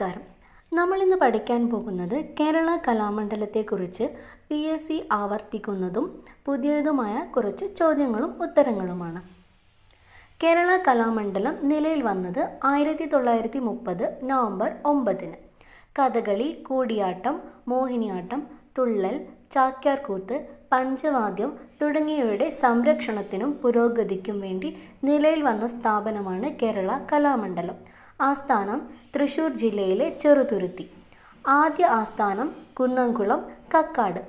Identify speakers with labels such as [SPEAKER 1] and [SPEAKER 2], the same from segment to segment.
[SPEAKER 1] നമസ്കാരം. നമ്മളിന്ന് പഠിക്കാൻ പോകുന്നത് കേരള കലാമണ്ഡലത്തെക്കുറിച്ച് PSC ആവർത്തിക്കുന്നതും പുതിയതുമായ കുറച്ച് ചോദ്യങ്ങളും ഉത്തരങ്ങളുമാണ്. കേരള കലാമണ്ഡലം നിലയിൽ വന്നത് 1930 നവംബർ 9-ന്. കഥകളി, കൂടിയാട്ടം, മോഹിനിയാട്ടം, തുള്ളൽ, ചാക്യാർകൂത്ത്, പഞ്ചവാദ്യം തുടങ്ങിയവയുടെ സംരക്ഷണത്തിനും പുരോഗതിക്കും വേണ്ടി നിലയിൽ വന്ന സ്ഥാപനമാണ് കേരള കലാമണ്ഡലം. ആസ്ഥാനം തൃശ്ശൂർ ജില്ലയിലെ ചെറുതുരുത്തി. ആദ്യ ആസ്ഥാനം കുന്നംകുളം, കക്കാട്.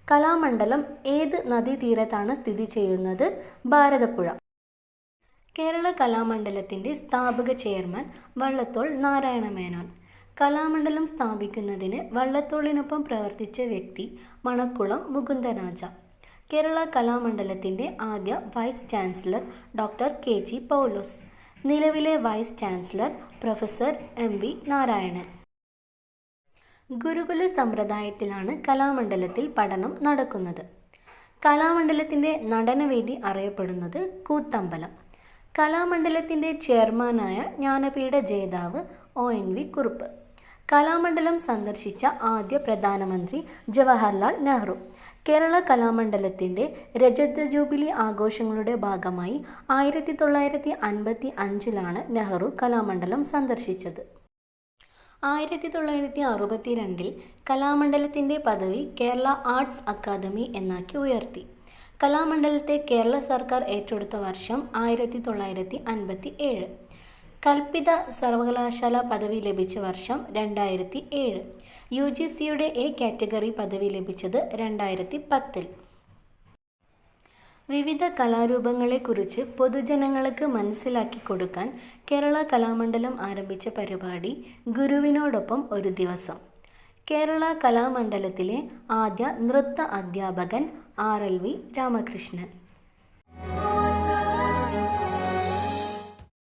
[SPEAKER 1] കലാമണ്ഡലം ഏത് നദീതീരത്താണ് സ്ഥിതി ചെയ്യുന്നത്? ഭാരതപ്പുഴ. കേരള കലാമണ്ഡലത്തിൻ്റെ സ്ഥാപക ചെയർമാൻ വള്ളത്തോൾ നാരായണ മേനോൻ. കലാമണ്ഡലം സ്ഥാപിക്കുന്നതിന് വള്ളത്തോളിനൊപ്പം പ്രവർത്തിച്ച വ്യക്തി മണക്കുളം മുകുന്ദരാജ. കേരള കലാമണ്ഡലത്തിൻ്റെ ആദ്യ vice chancellor doctor KG Paulose. നിലവിലെ vice chancellor professor MV Narayanan. ഗുരുകുല സമ്പ്രദായത്തിലാണ് കലാമണ്ഡലത്തിൽ പഠനം നടക്കുന്നത്. കലാമണ്ഡലത്തിൻ്റെ നടനവേദി അറിയപ്പെടുന്നത് കൂത്തമ്പലം. കലാമണ്ഡലത്തിൻ്റെ ചെയർമാനായ ജ്ഞാനപീഠ ജേതാവ് ONV കുറുപ്പ്. കലാമണ്ഡലം സന്ദർശിച്ച ആദ്യ പ്രധാനമന്ത്രി ജവഹർലാൽ നെഹ്റു. കേരള കലാമണ്ഡലത്തിൻ്റെ രജത ജൂബിലി ആഘോഷങ്ങളുടെ ഭാഗമായി 1955-ലാണ് നെഹ്റു കലാമണ്ഡലം സന്ദർശിച്ചത്. 1962-ൽ കലാമണ്ഡലത്തിൻ്റെ പദവി കേരള ആർട്സ് അക്കാദമി എന്നാക്കി ഉയർത്തി. കലാമണ്ഡലത്തെ കേരള സർക്കാർ ഏറ്റെടുത്ത വർഷം 1957. കൽപ്പിത സർവകലാശാല പദവി ലഭിച്ച വർഷം 2007. UGCയുടെ A കാറ്റഗറി പദവി ലഭിച്ചത് 2010-ൽ. വിവിധ കലാരൂപങ്ങളെക്കുറിച്ച് പൊതുജനങ്ങൾക്ക് മനസ്സിലാക്കി കൊടുക്കാൻ കേരള കലാമണ്ഡലം ആരംഭിച്ച പരിപാടി ഗുരുവിനോടൊപ്പം ഒരു ദിവസം. കേരള കലാമണ്ഡലത്തിലെ ആദ്യ നൃത്ത അധ്യാപകൻ RLV രാമകൃഷ്ണൻ.